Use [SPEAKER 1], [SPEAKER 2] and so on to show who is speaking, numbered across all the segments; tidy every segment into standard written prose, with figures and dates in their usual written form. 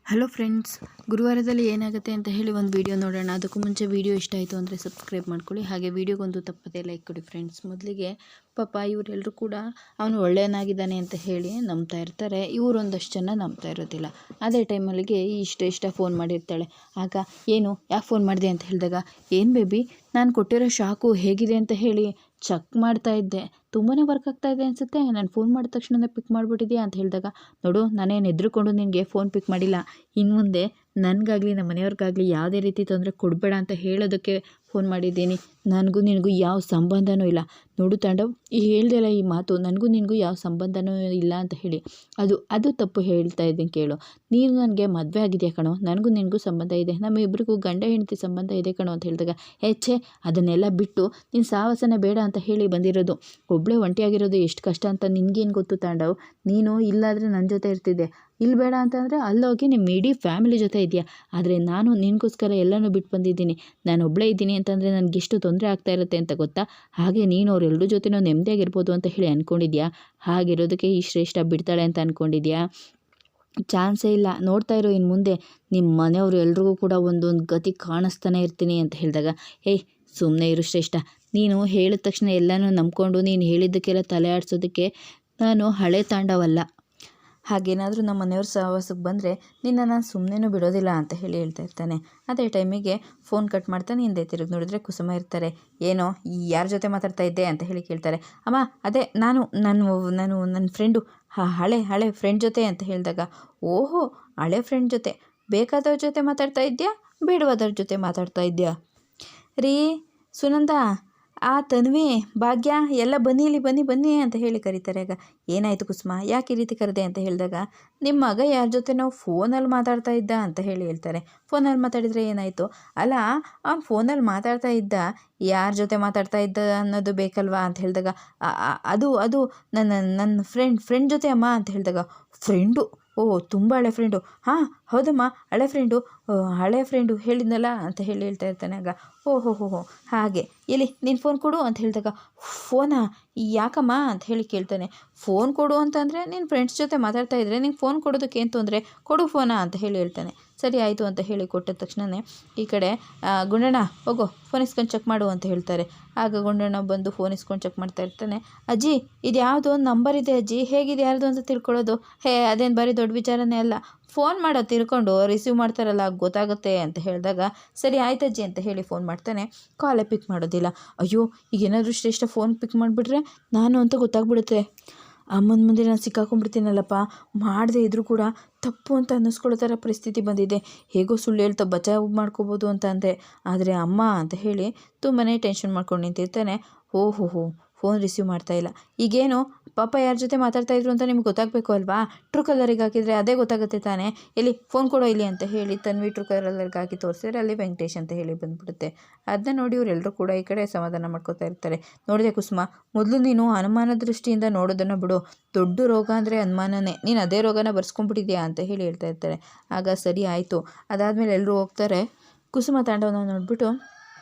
[SPEAKER 1] Hello friends, ಗುರುವಾರದಲ್ಲಿ ಏನಾಗುತ್ತೆ ಅಂತ ಹೇಳಿ ಒಂದು ವಿಡಿಯೋ ನೋಡೋಣ. ಅದಕ್ಕೂ ಮುಂಚೆ ವಿಡಿಯೋ ಇಷ್ಟ ಆಯಿತು ಅಂದರೆ ಸಬ್ಸ್ಕ್ರೈಬ್ ಮಾಡ್ಕೊಳ್ಳಿ, ಹಾಗೆ ವಿಡಿಯೋಗೊಂದು ತಪ್ಪದೆ ಲೈಕ್ ಕೊಡಿ. ಫ್ರೆಂಡ್ಸ್, ಮೊದಲಿಗೆ ಪಾಪ ಇವರೆಲ್ಲರೂ ಕೂಡ ಅವನು ಒಳ್ಳೆಯನಾಗಿದ್ದಾನೆ ಅಂತ ಹೇಳಿ ನಂಬ್ತಾ ಇರ್ತಾರೆ. ಇವರು ಒಂದಷ್ಟು ಜನ ನಂಬ್ತಾ ಇರೋದಿಲ್ಲ. ಅದೇ ಟೈಮಲ್ಲಿಗೆ ಇಷ್ಟ ಫೋನ್ ಮಾಡಿರ್ತಾಳೆ. ಆಗ ಏನು, ಯಾಕೆ ಫೋನ್ ಮಾಡಿದೆ ಅಂತ ಹೇಳಿದಾಗ, ಏನು ಬೇಬಿ, ನಾನು ಕೊಟ್ಟಿರೋ ಶಾಕು ಹೇಗಿದೆ ಅಂತ ಹೇಳಿ ಚೆಕ್ ಮಾಡ್ತಾ ಇದ್ದೆ, ತುಂಬಾ ವರ್ಕ್ ಆಗ್ತಾ ಇದೆ ಅನಿಸುತ್ತೆ, ನಾನು ಫೋನ್ ಮಾಡಿದ ತಕ್ಷಣ ಪಿಕ್ ಮಾಡಿಬಿಟ್ಟಿದ್ಯಾ ಅಂತ ಹೇಳಿದಾಗ, ನೋಡು, ನಾನೇನು ಎದ್ರುಕೊಂಡು ನಿನಗೆ ಫೋನ್ ಪಿಕ್ ಮಾಡಿಲ್ಲ, ಇನ್ನು ಮುಂದೆ ನನಗಾಗಲಿ ನಮ್ಮ ಮನೆಯವ್ರಿಗಾಗಲಿ ಯಾವುದೇ ರೀತಿ ತೊಂದರೆ ಕೊಡಬೇಡ ಅಂತ ಹೇಳೋದಕ್ಕೆ ಫೋನ್ ಮಾಡಿದ್ದೀನಿ. ನನಗೂ ನಿನಗೂ ಯಾವ ಸಂಬಂಧನೂ ಇಲ್ಲ. ನೋಡು ತಾಂಡವ್, ಹೇಳ್ದೆಲ್ಲ ಈ ಮಾತು, ನನಗೂ ನಿನಗೂ ಯಾವ ಸಂಬಂಧನೂ ಇಲ್ಲ ಅಂತ ಹೇಳಿ ಅದು ತಪ್ಪು ಹೇಳ್ತಾ ಇದ್ದೀನಿ ಕೇಳು. ನೀನು ನನಗೆ ಮದುವೆ ಆಗಿದೆಯಾ ಕಣೋ, ನನಗೂ ನಿನಗೂ ಸಂಬಂಧ ಇದೆ, ನಮ್ಮಿಬ್ಬರಿಗೂ ಗಂಡ ಹೆಂಡತಿ ಸಂಬಂಧ ಇದೆ ಕಣೋ ಅಂತ ಹೇಳಿದಾಗ, ಹೆಚ್ಚೆ ಅದನ್ನೆಲ್ಲ ಬಿಟ್ಟು ನೀನು ಸಾಹಸನೇ ಬೇಡ ಅಂತ ಹೇಳಿ ಬಂದಿರೋದು. ಒಬ್ಬಳೇ ಒಂಟಿಯಾಗಿರೋದು ಎಷ್ಟು ಕಷ್ಟ ಅಂತ ನಿನಗೇನು ಗೊತ್ತು ತಾಂಡವ್. ನೀನು ಇಲ್ಲಾದರೆ ನನ್ನ ಜೊತೆ ಇರ್ತಿದ್ದೆ, ಇಲ್ಲಿ ಬೇಡ ಅಂತಂದರೆ ಅಲ್ಲೋಗಿ ನಿಮ್ಮ ಇಡೀ ಫ್ಯಾಮಿಲಿ ಜೊತೆ ಇದೆಯಾ. ಆದರೆ ನಾನು ನಿನಗೋಸ್ಕರ ಎಲ್ಲನೂ ಬಿಟ್ಟು ಬಂದಿದ್ದೀನಿ. ನಾನು ಒಬ್ಬಳೇ ಇದ್ದೀನಿ ಅಂತಂದರೆ ನನಗೆಷ್ಟು ತೊಂದರೆ ಆಗ್ತಾ ಇರುತ್ತೆ ಅಂತ ಗೊತ್ತಾ. ಹಾಗೆ ನೀನು ಅವರೆಲ್ಲರ ಜೊತೆನೂ ನೆಮ್ಮದಿಯಾಗಿರ್ಬೋದು ಅಂತ ಹೇಳಿ ಅಂದ್ಕೊಂಡಿದ್ಯಾ. ಹಾಗಿರೋದಕ್ಕೆ ಈ ಶ್ರೇಷ್ಠ ಬಿಡ್ತಾಳೆ ಅಂತ ಅಂದ್ಕೊಂಡಿದ್ಯಾ. ಚಾನ್ಸೇ ಇಲ್ಲ. ನೋಡ್ತಾ ಇರೋ ಇನ್ನು ಮುಂದೆ ನಿಮ್ಮ ಮನೆಯವರು ಎಲ್ರಿಗೂ ಕೂಡ ಒಂದೊಂದು ಗತಿ ಕಾಣಿಸ್ತಾನೆ ಇರ್ತೀನಿ ಅಂತ ಹೇಳಿದಾಗ, ಏಯ್ ಸುಮ್ಮನೆ ಇರು ಶ್ರೇಷ್ಠ, ನೀನು ಹೇಳಿದ ತಕ್ಷಣ ಎಲ್ಲನೂ ನಂಬ್ಕೊಂಡು ನೀನು ಹೇಳಿದ್ದಕ್ಕೆಲ್ಲ ತಲೆ ಆಡಿಸೋದಕ್ಕೆ ನಾನು ಹಳೆ ತಾಂಡವಲ್ಲ. ಹಾಗೇನಾದರೂ ನಮ್ಮ ಮನೆಯವ್ರ ಸಹವಾಸಕ್ಕೆ ಬಂದರೆ ನಿನ್ನನ್ನು ಸುಮ್ಮನೆನೂ ಬಿಡೋದಿಲ್ಲ ಅಂತ ಹೇಳಿ ಹೇಳ್ತಾ ಇರ್ತಾನೆ. ಅದೇ ಟೈಮಿಗೆ ಫೋನ್ ಕಟ್ ಮಾಡ್ತಾನೆ. ಹಿಂದೆ ತಿರುಗಿ ನೋಡಿದ್ರೆ ಕುಸುಮ ಇರ್ತಾರೆ. ಏನೋ ಯಾರ ಜೊತೆ ಮಾತಾಡ್ತಾ ಇದ್ದೆ ಅಂತ ಹೇಳಿ ಕೇಳ್ತಾರೆ. ಅಮ್ಮ, ಅದೇ ನಾನು ನನ್ನ ಫ್ರೆಂಡು, ಹಳೆ ಫ್ರೆಂಡ್ ಜೊತೆ ಅಂತ ಹೇಳಿದಾಗ, ಓಹೋ, ಹಳೆ ಫ್ರೆಂಡ್ ಜೊತೆ, ಬೇಕಾದವ್ರ ಜೊತೆ ಮಾತಾಡ್ತಾ ಇದ್ಯಾ, ಬೇಡವಾದವ್ರ ಜೊತೆ ಮಾತಾಡ್ತಾ ಇದ್ಯಾ? ರೀ ಸುನಂದ, ಆ ತನ್ವಿ, ಭಾಗ್ಯ ಎಲ್ಲ ಬನ್ನಿ ಅಂತ ಹೇಳಿ ಕರೀತಾರೆ. ಆಗ ಏನಾಯಿತು ಕುಸುಮ, ಯಾಕೆ ಈ ರೀತಿ ಕರೆದೆ ಅಂತ ಹೇಳಿದಾಗ, ನಿಮ್ಮ ಮಗ ಯಾರ ಜೊತೆ ನಾವು ಫೋನಲ್ಲಿ ಮಾತಾಡ್ತಾ ಇದ್ದ ಅಂತ ಹೇಳಿ ಹೇಳ್ತಾರೆ. ಫೋನಲ್ಲಿ ಮಾತಾಡಿದರೆ ಏನಾಯಿತು? ಅಲ್ಲ, ಅವ್ನು ಫೋನಲ್ಲಿ ಮಾತಾಡ್ತಾ ಇದ್ದ, ಯಾರ ಜೊತೆ ಮಾತಾಡ್ತಾ ಇದ್ದ ಅನ್ನೋದು ಬೇಕಲ್ವಾ ಅಂತ ಹೇಳಿದಾಗ, ಅದು ನನ್ನ ಫ್ರೆಂಡ್ ಜೊತೆ ಅಮ್ಮ ಅಂತ ಹೇಳಿದಾಗ, ಫ್ರೆಂಡು, ಓಹ್ ತುಂಬ ಹಳೆ ಫ್ರೆಂಡು, ಹಾಂ ಹೌದಮ್ಮ ಹಳೆ ಫ್ರೆಂಡು ಹೇಳಿದ್ನಲ್ಲ ಅಂತ ಹೇಳಿ ಹೇಳ್ತಾ ಇರ್ತಾನೆ. ಆಗ ಓಹೋ ಹಾಗೆ, ಎಲ್ಲಿ ನಿನ್ನ ಫೋನ್ ಕೊಡು ಅಂತ ಹೇಳಿದಾಗ, ಫೋನಾ ಯಾಕಮ್ಮ ಅಂತ ಹೇಳಿ ಕೇಳ್ತಾನೆ. ಫೋನ್ ಕೊಡು ಅಂತಂದರೆ ನಿನ್ನ ಫ್ರೆಂಡ್ಸ್ ಜೊತೆ ಮಾತಾಡ್ತಾ ಇದ್ದರೆ ನಿಂಗೆ ಫೋನ್ ಕೊಡೋದಕ್ಕೆ ಏನು ತೊಂದರೆ, ಕೊಡು ಫೋನಾ ಅಂತ ಹೇಳಿ ಹೇಳ್ತಾನೆ. ಸರಿ ಆಯಿತು ಅಂತ ಹೇಳಿ ಕೊಟ್ಟ ತಕ್ಷಣವೇ ಈ ಕಡೆ ಗುಂಡಣ್ಣ, ಹೋಗೋ ಫೋನ್ ಇಸ್ಕೊಂಡು ಚೆಕ್ ಮಾಡು ಅಂತ ಹೇಳ್ತಾರೆ. ಆಗ ಗುಂಡಣ್ಣ ಬಂದು ಫೋನ್ ಇಸ್ಕೊಂಡು ಚೆಕ್ ಮಾಡ್ತಾ ಇರ್ತಾನೆ. ಅಜ್ಜಿ, ಇದು ಯಾವುದೋ ಒಂದು ನಂಬರ್ ಇದೆ ಅಜ್ಜಿ, ಹೇಗಿದೆ ಯಾರ್ದು ಅಂತ ತಿಳ್ಕೊಳ್ಳೋದು? ಅದೇನು ಬಾರಿ ದೊಡ್ಡ ವಿಚಾರನೇ ಅಲ್ಲ, ಫೋನ್ ಮಾಡೋ ತಿಳ್ಕೊಂಡು ರಿಸೀವ್ ಮಾಡ್ತಾರಲ್ಲ ಗೊತ್ತಾಗುತ್ತೆ ಅಂತ ಹೇಳಿದಾಗ, ಸರಿ ಆಯ್ತಜ್ಜಿ ಅಂತ ಹೇಳಿ ಫೋನ್ ಮಾಡ್ತಾನೆ. ಕಾಲೇ ಪಿಕ್ ಮಾಡೋದಿಲ್ಲ. ಅಯ್ಯೋ, ಈಗೇನಾದರೂ ಶ್ರೇಷ್ಠ ಫೋನ್ ಪಿಕ್ ಮಾಡಿಬಿಟ್ರೆ ನಾನು ಅಂತ ಗೊತ್ತಾಗ್ಬಿಡುತ್ತೆ, ಅಮ್ಮನ ಮುಂದೆ ನಾನು ಸಿಕ್ಕಾಕೊಂಡ್ಬಿಡ್ತೀನಲ್ಲಪ್ಪ, ಮಾಡದೇ ಇದ್ರೂ ಕೂಡ ತಪ್ಪು ಅಂತ ಅನ್ನಿಸ್ಕೊಳ್ಳೋ ಥರ ಪರಿಸ್ಥಿತಿ ಬಂದಿದೆ, ಹೇಗೋ ಸುಳ್ಳು ಹೇಳ್ತಾ ಬಚಾವ್ ಮಾಡ್ಕೋಬೋದು ಅಂತ ಅಂದೆ, ಆದರೆ ಅಮ್ಮ ಅಂತ ಹೇಳಿ ತುಂಬಾ ಟೆನ್ಷನ್ ಮಾಡ್ಕೊಂಡು ನಿಂತಿರ್ತಾನೆ. ಓಹೋ, ಫೋನ್ ರಿಸೀವ್ ಮಾಡ್ತಾ ಇಲ್ಲ. ಈಗೇನು ಪಾಪ ಯಾರ ಜೊತೆ ಮಾತಾಡ್ತಾ ಇದ್ರು ಅಂತ ನಿಮ್ಗೆ ಗೊತ್ತಾಗಬೇಕು ಅಲ್ವಾ? ಟ್ರೂ ಕಲರಿಗೆ ಹಾಕಿದರೆ ಅದೇ ಗೊತ್ತಾಗುತ್ತೆ ತಾನೇ. ಎಲ್ಲಿ ಫೋನ್ ಕೊಡೋ ಇಲ್ಲಿ ಅಂತ ಹೇಳಿ ತನ್ವಿ ಟ್ರೂ ಕಲರ್ಗೆ ಹಾಕಿ ತೋರಿಸಿದ್ರೆ ಅಲ್ಲಿ ವೆಂಕಟೇಶ್ ಅಂತ ಹೇಳಿ ಬಂದುಬಿಡುತ್ತೆ. ಅದನ್ನ ನೋಡಿ ಇವರೆಲ್ಲರೂ ಕೂಡ ಈ ಕಡೆ ಸಮಾಧಾನ ಮಾಡ್ಕೋತಾ ಇರ್ತಾರೆ. ನೋಡಿದೆ ಕುಸುಮ, ಮೊದಲು ನೀನು ಅನುಮಾನ ದೃಷ್ಟಿಯಿಂದ ನೋಡೋದನ್ನು ಬಿಡು, ದೊಡ್ಡ ರೋಗ ಅಂದರೆ ಅನುಮಾನನೇ, ನೀನು ಅದೇ ರೋಗನ ಬರ್ಸ್ಕೊಂಡ್ಬಿಟ್ಟಿದ್ಯಾ ಅಂತ ಹೇಳಿ ಹೇಳ್ತಾ ಇರ್ತಾರೆ. ಆಗ ಸರಿ ಆಯಿತು. ಅದಾದಮೇಲೆ ಎಲ್ಲರೂ ಹೋಗ್ತಾರೆ. ಕುಸುಮ ತಾಂಡವನ ನೋಡಿಬಿಟ್ಟು,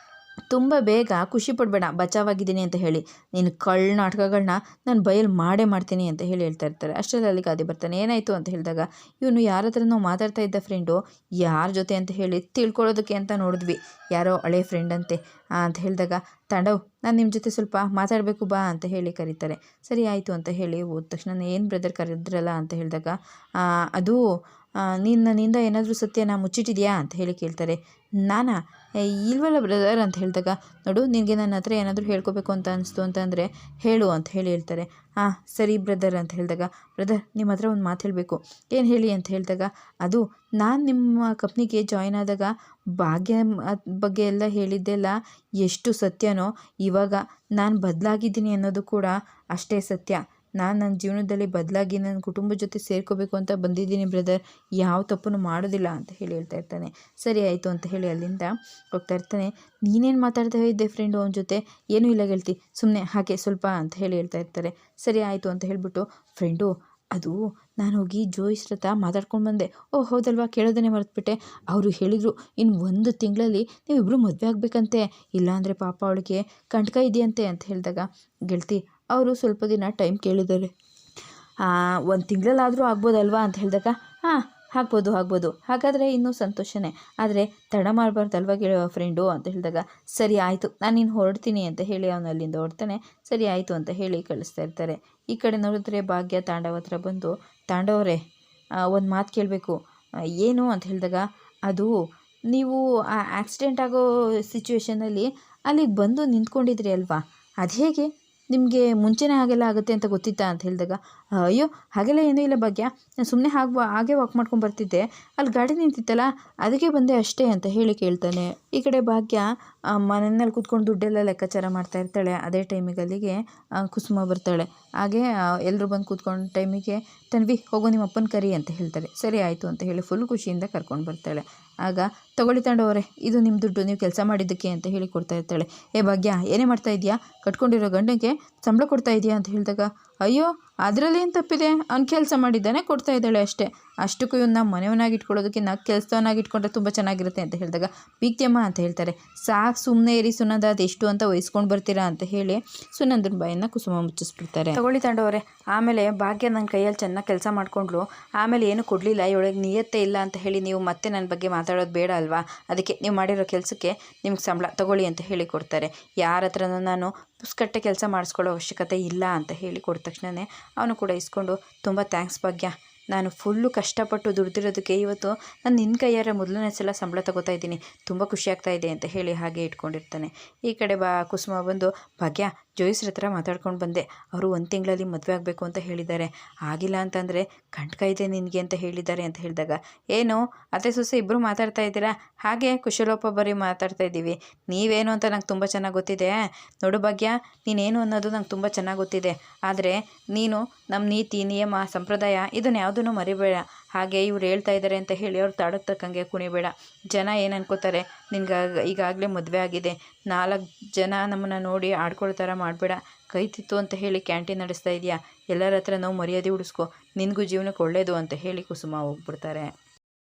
[SPEAKER 1] ತುಂಬ ಬೇಗ ಖುಷಿ ಪಡಬೇಡ ಬಚಾವಾಗಿದ್ದೀನಿ ಅಂತ ಹೇಳಿ, ನೀನು ಕಳ್ಳ ನಾಟಕಗಳನ್ನ ನಾನು ಬಯಲು ಮಾಡ್ತೀನಿ ಅಂತ ಹೇಳಿ ಹೇಳ್ತಾ ಇರ್ತಾರೆ. ಅಷ್ಟರಲ್ಲಿ ಅಲ್ಲಿ ಗಾದಿ ಬರ್ತಾನೆ. ಏನಾಯಿತು ಅಂತ ಹೇಳಿದಾಗ, ಇವನು ಯಾರ ಹತ್ರ ನಾವು ಮಾತಾಡ್ತಾ ಇದ್ದ ಫ್ರೆಂಡು ಯಾರ ಜೊತೆ ಅಂತ ಹೇಳಿ ತಿಳ್ಕೊಳ್ಳೋದಕ್ಕೆ ಅಂತ ನೋಡಿದ್ವಿ, ಯಾರೋ ಹಳೆ ಫ್ರೆಂಡ್ ಅಂತೆ ಅಂತ ಹೇಳಿದಾಗ, ತಾಂಡವ್, ನಾನು ನಿಮ್ಮ ಜೊತೆ ಸ್ವಲ್ಪ ಮಾತಾಡಬೇಕು ಬಾ ಅಂತ ಹೇಳಿ ಕರೀತಾರೆ. ಸರಿ ಆಯಿತು ಅಂತ ಹೇಳಿ ಹೋದ ತಕ್ಷಣ, ಏನು ಬ್ರದರ್ ಕರೆದ್ರಲ್ಲ ಅಂತ ಹೇಳಿದಾಗ, ಅದು ನನ್ನಿಂದ ಏನಾದರೂ ಸತ್ಯನ ಮುಚ್ಚಿಟ್ಟಿದೆಯಾ ಅಂತ ಹೇಳಿ ಕೇಳ್ತಾರೆ. ನಾನಾ, ಇಲ್ವಲ್ಲ ಬ್ರದರ್ ಅಂತ ಹೇಳಿದಾಗ, ನೋಡು, ನಿನಗೆ ನನ್ನ ಹತ್ರ ಏನಾದರೂ ಹೇಳ್ಕೋಬೇಕು ಅಂತ ಅನಿಸ್ತು ಅಂತಂದರೆ ಹೇಳು ಅಂತ ಹೇಳಿ ಹೇಳ್ತಾರೆ. ಸರಿ ಬ್ರದರ್ ಅಂತ ಹೇಳಿದಾಗ, ಬ್ರದರ್ ನಿಮ್ಮ ಹತ್ರ ಒಂದು ಮಾತು ಹೇಳಬೇಕು. ಏನು ಹೇಳಿ ಅಂತ ಹೇಳಿದಾಗ, ಅದು ನಾನು ನಿಮ್ಮ ಕಂಪ್ನಿಗೆ ಜಾಯ್ನ್ ಆದಾಗ ಭಾಗ್ಯ ಬಗ್ಗೆ ಎಲ್ಲ ಹೇಳಿದ್ದೆಲ್ಲ ಎಷ್ಟು ಸತ್ಯನೋ, ಇವಾಗ ನಾನು ಬದಲಾಗಿದ್ದೀನಿ ಅನ್ನೋದು ಕೂಡ ಅಷ್ಟೇ ಸತ್ಯ. ನಾನು ನನ್ನ ಜೀವನದಲ್ಲಿ ಬದಲಾಗಿ ನನ್ನ ಕುಟುಂಬದ ಜೊತೆ ಸೇರ್ಕೋಬೇಕು ಅಂತ ಬಂದಿದ್ದೀನಿ ಬ್ರದರ್, ಯಾವ ತಪ್ಪನ್ನು ಮಾಡೋದಿಲ್ಲ ಅಂತ ಹೇಳಿ ಹೇಳ್ತಾ ಇರ್ತಾನೆ. ಸರಿ ಆಯಿತು ಅಂತ ಹೇಳಿ ಅಲ್ಲಿಂದ ಹೋಗ್ತಾ ಇರ್ತಾನೆ. ನೀನೇನು ಮಾತಾಡ್ತಾ ಇದ್ದೆ ಫ್ರೆಂಡು ಅವನ ಜೊತೆ? ಏನೂ ಇಲ್ಲ ಗೆಳ್ತಿ, ಸುಮ್ಮನೆ ಹಾಗೆ ಸ್ವಲ್ಪ ಅಂತ ಹೇಳಿ ಹೇಳ್ತಾ ಇರ್ತಾರೆ. ಸರಿ ಆಯಿತು ಅಂತ ಹೇಳಿಬಿಟ್ಟು, ಫ್ರೆಂಡು, ಅದು ನಾನು ಹೋಗಿ ಜೋಯಿಸ್ ಹತ್ರ ಮಾತಾಡ್ಕೊಂಡು ಬಂದೆ. ಓಹ್ ಹೌದಲ್ವಾ, ಕೇಳೋದನ್ನೇ ಮರೆತುಬಿಟ್ಟೆ. ಅವರು ಹೇಳಿದರು, ಇನ್ನು 1 ತಿಂಗಳಲ್ಲಿ ನೀವಿಬ್ಬರು ಮದುವೆ ಆಗಬೇಕಂತೆ, ಇಲ್ಲಾಂದರೆ ಪಾಪ ಅವಳಿಗೆ ಕಂಟಕ ಇದೆಯಂತೆ ಅಂತ ಹೇಳಿದಾಗ, ಗೆಳ್ತಿ, ಅವರು ಸ್ವಲ್ಪ ದಿನ ಟೈಮ್ ಕೇಳಿದ್ದಾರೆ, 1 ತಿಂಗಳಲ್ಲಾದರೂ ಆಗ್ಬೋದಲ್ವಾ ಅಂತ ಹೇಳಿದಾಗ, ಆಗ್ಬೋದು ಹಾಗಾದರೆ ಇನ್ನೂ ಸಂತೋಷನೇ, ಆದರೆ ತಡ ಮಾಡಬಾರ್ದಲ್ವ ಫ್ರೆಂಡು ಅಂತ ಹೇಳಿದಾಗ ಸರಿ ಆಯಿತು ನಾನು ನೀನು ಹೊರಡ್ತೀನಿ ಅಂತ ಹೇಳಿ ಅವನು ಅಲ್ಲಿಂದ ಹೊರಡ್ತಾನೆ. ಸರಿ ಆಯಿತು ಅಂತ ಹೇಳಿ ಕಳಿಸ್ತಾ ಇರ್ತಾರೆ. ಈ ಕಡೆ ನೋಡಿದ್ರೆ ಭಾಗ್ಯ ತಾಂಡವ ಹತ್ರ ಬಂದು, ತಾಂಡವರೇ ಒಂದು ಮಾತು ಕೇಳಬೇಕು. ಏನು ಅಂತ ಹೇಳಿದಾಗ, ಅದು ನೀವು ಆ ಆಕ್ಸಿಡೆಂಟ್ ಆಗೋ ಸಿಚುವೇಷನಲ್ಲಿ ಅಲ್ಲಿಗೆ ಬಂದು ನಿಂತ್ಕೊಂಡಿದ್ರಿ ಅಲ್ವಾ, ಅದು ಹೇಗೆ ನಿಮಗೆ ಮುಂಚೆನೇ ಹಾಗೆಲ್ಲ ಆಗುತ್ತೆ ಅಂತ ಗೊತ್ತಿತ್ತಾ ಅಂತ ಹೇಳಿದಾಗ, ಅಯ್ಯೋ ಹಾಗೆಲ್ಲ ಏನೂ ಇಲ್ಲ ಭಾಗ್ಯ, ನಾನು ಸುಮ್ಮನೆ ಹಾಗೆ ವಾಕ್ ಮಾಡ್ಕೊಂಡು ಬರ್ತಿದ್ದೆ, ಅಲ್ಲಿ ಗಾಡಿ ನಿಂತಿತ್ತಲ್ಲ ಅದಕ್ಕೆ ಬಂದೆ ಅಷ್ಟೇ ಅಂತ ಹೇಳಿ ಕೇಳ್ತಾನೆ. ಈ ಕಡೆ ಭಾಗ್ಯ ಮನೆಯಲ್ಲಿ ಕೂತ್ಕೊಂಡು ದುಡ್ಡೆಲ್ಲ ಲೆಕ್ಕಾಚಾರ ಮಾಡ್ತಾ ಇರ್ತಾಳೆ. ಅದೇ ಟೈಮಿಗೆ ಅಲ್ಲಿಗೆ ಕುಸುಮ ಬರ್ತಾಳೆ. ಹಾಗೆ ಎಲ್ಲರೂ ಬಂದು ಕೂತ್ಕೊಂಡು ಟೈಮಿಗೆ ತನ್ವಿ ಹೋಗೋ ನಿಮ್ಮ ಅಪ್ಪನ ಕರಿ ಅಂತ ಹೇಳ್ತಾರೆ. ಸರಿ ಆಯಿತು ಅಂತ ಹೇಳಿ ಫುಲ್ ಖುಷಿಯಿಂದ ಕರ್ಕೊಂಡು ಬರ್ತಾಳೆ. ಆಗ ತಗೊಳ್ಳಿ ತಾಂಡವರೇ, ಇದು ನಿಮ್ಮ ದುಡ್ಡು, ನೀವು ಕೆಲಸ ಮಾಡಿದ್ದಕ್ಕೆ ಅಂತ ಹೇಳಿ ಕೊಡ್ತಾ ಇರ್ತಾಳೆ. ಏ ಭಾಗ್ಯ ಏನೇ ಮಾಡ್ತಾ ಇದೆಯಾ, ಕಟ್ಕೊಂಡಿರೋ ಗಂಡನಿಗೆ ಸಂಬಳ ಕೊಡ್ತಾ ಇದೆಯಾ ಅಂತ ಹೇಳಿದಾಗ, ಅಯ್ಯೋ ಅದರಲ್ಲಿ ಏನು ತಪ್ಪಿದೆ, ಅವ್ನು ಕೆಲಸ ಮಾಡಿದ್ದಾನೆ ಕೊಡ್ತಾ ಇದ್ದಾಳೆ ಅಷ್ಟೇ, ಅಷ್ಟಕ್ಕೂ ಇವನ್ನ ಮನೆಯವನಾಗಿ ಇಟ್ಕೊಳ್ಳೋದಕ್ಕೆ ನಾ ಕೆಲಸವನ್ನಾಗಿ ಇಟ್ಕೊಂಡ್ರೆ ತುಂಬ ಚೆನ್ನಾಗಿರುತ್ತೆ ಅಂತ ಹೇಳಿದಾಗ, ಬೀಗ್ತಿಯಮ್ಮ ಅಂತ ಹೇಳ್ತಾರೆ. ಸಾಕು ಸುಮ್ಮನೆ ಇರಿ ಸುನಂದ, ಅದೆಷ್ಟು ಅಂತ ವಹಿಸ್ಕೊಂಡು ಬರ್ತೀರಾ ಅಂತ ಹೇಳಿ ಸುನಂದನ ಬಾಯನ್ನು ಕುಸುಮ ಮುಚ್ಚಿಸ್ಬಿಡ್ತಾರೆ. ತಗೊಳ್ಳಿ ತಾಂಡವರೇ. ಆಮೇಲೆ ಭಾಗ್ಯ ನನ್ನ ಕೈಯಲ್ಲಿ ಚೆನ್ನಾಗಿ ಕೆಲಸ ಮಾಡ್ಕೊಂಡ್ಲು, ಆಮೇಲೆ ಏನು ಕೊಡಲಿಲ್ಲ, ಇವಳಿಗೆ ನಿಯತ್ತೇ ಇಲ್ಲ ಅಂತ ಹೇಳಿ ನೀವು ಮತ್ತೆ ನನ್ನ ಬಗ್ಗೆ ಮಾತಾಡೋದು ಬೇಡ ಅಲ್ವಾ, ಅದಕ್ಕೆ ನೀವು ಮಾಡಿರೋ ಕೆಲಸಕ್ಕೆ ನಿಮ್ಗೆ ಸಂಬಳ ತಗೊಳ್ಳಿ ಅಂತ ಹೇಳಿ ಕೊಡ್ತಾರೆ. ಯಾರ ಹತ್ರನೂ ನಾನು ಪುಸ್ಕಟ್ಟೆ ಕೆಲಸ ಮಾಡಿಸ್ಕೊಳ್ಳೋ ಅವಶ್ಯಕತೆ ಇಲ್ಲ ಅಂತ ಹೇಳಿ ಕೊಟ್ಟ ತಕ್ಷಣವೇ ಅವನು ಕೂಡ ಇಸ್ಕೊಂಡು, ತುಂಬ ಥ್ಯಾಂಕ್ಸ್ ಭಾಗ್ಯ, ನಾನು ಫುಲ್ಲು ಕಷ್ಟಪಟ್ಟು ದುಡ್ದಿರೋದಕ್ಕೆ ಇವತ್ತು ನಾನು ನಿನ್ನ ಕೈಯಾರ ಮೊದಲನೇ ಸಲ ಸಂಬಳ ತಗೋತಾ ಇದ್ದೀನಿ, ತುಂಬ ಖುಷಿಯಾಗ್ತಾ ಇದೆ ಅಂತ ಹೇಳಿ ಹಾಗೆ ಇಟ್ಕೊಂಡಿರ್ತಾನೆ. ಈ ಕಡೆ ಕುಸುಮ ಬಂದು, ಭಾಗ್ಯ ಜೋಯಿಸ್ರ ಹತ್ರ ಮಾತಾಡ್ಕೊಂಡು ಬಂದೆ, ಅವರು 1 ತಿಂಗಳಲ್ಲಿ ಮದುವೆ ಆಗಬೇಕು ಅಂತ ಹೇಳಿದ್ದಾರೆ, ಆಗಿಲ್ಲ ಅಂತಂದರೆ ಕಂಟಕ ಇದೆ ನಿನಗೆ ಅಂತ ಹೇಳಿದ್ದಾರೆ ಅಂತ ಹೇಳಿದಾಗ, ಏನು ಅತ್ತೆ ಸೊಸೆ ಇಬ್ಬರು ಮಾತಾಡ್ತಾ ಇದ್ದೀರಾ, ಹಾಗೆ ಕುಶಲೋಪರಿ ಮಾತಾಡ್ತಾ ಇದ್ದೀವಿ, ನೀವೇನು ಅಂತ ನಂಗೆ ತುಂಬ ಚೆನ್ನಾಗಿ ಗೊತ್ತಿದೆ. ನೋಡು ಭಾಗ್ಯ, ನೀನೇನು ಅನ್ನೋದು ನಂಗೆ ತುಂಬ ಚೆನ್ನಾಗಿ ಗೊತ್ತಿದೆ, ಆದರೆ ನೀನು ನಮ್ಮ ನೀತಿ ನಿಯಮ ಸಂಪ್ರದಾಯ ಇದನ್ನು ಯಾವುದನ್ನು ಮರಿಬೇಡ, ಹಾಗೆ ಇವ್ರು ಹೇಳ್ತಾ ಇದ್ದಾರೆ ಅಂತ ಹೇಳಿ ಅವ್ರು ತಾಡಕ್ಕೆ ತಕ್ಕಂಗೆ ಕುಣಿಬೇಡ. ಜನ ಏನು ಅನ್ಕೋತಾರೆ, ನಿನ್ಗೆ ಈಗಾಗಲೇ ಮದುವೆ ಆಗಿದೆ, 4 ಜನ ನಮ್ಮನ್ನು ನೋಡಿ ಆಡ್ಕೊಳ್ಳೋ ಥರ ಮಾಡಬೇಡ, ಕೈ ತಿತ್ತು ಅಂತ ಹೇಳಿ ಕ್ಯಾಂಟೀನ್ ನಡೆಸ್ತಾ ಇದೆಯಾ, ಎಲ್ಲರ ಹತ್ರ ನಾವು ಮರ್ಯಾದೆ ಉಳಿಸ್ಕೊ, ನಿನಗೂ ಜೀವನಕ್ಕೆ ಒಳ್ಳೆಯದು ಅಂತ ಹೇಳಿ ಕುಸುಮ ಹೋಗ್ಬಿಡ್ತಾರೆ.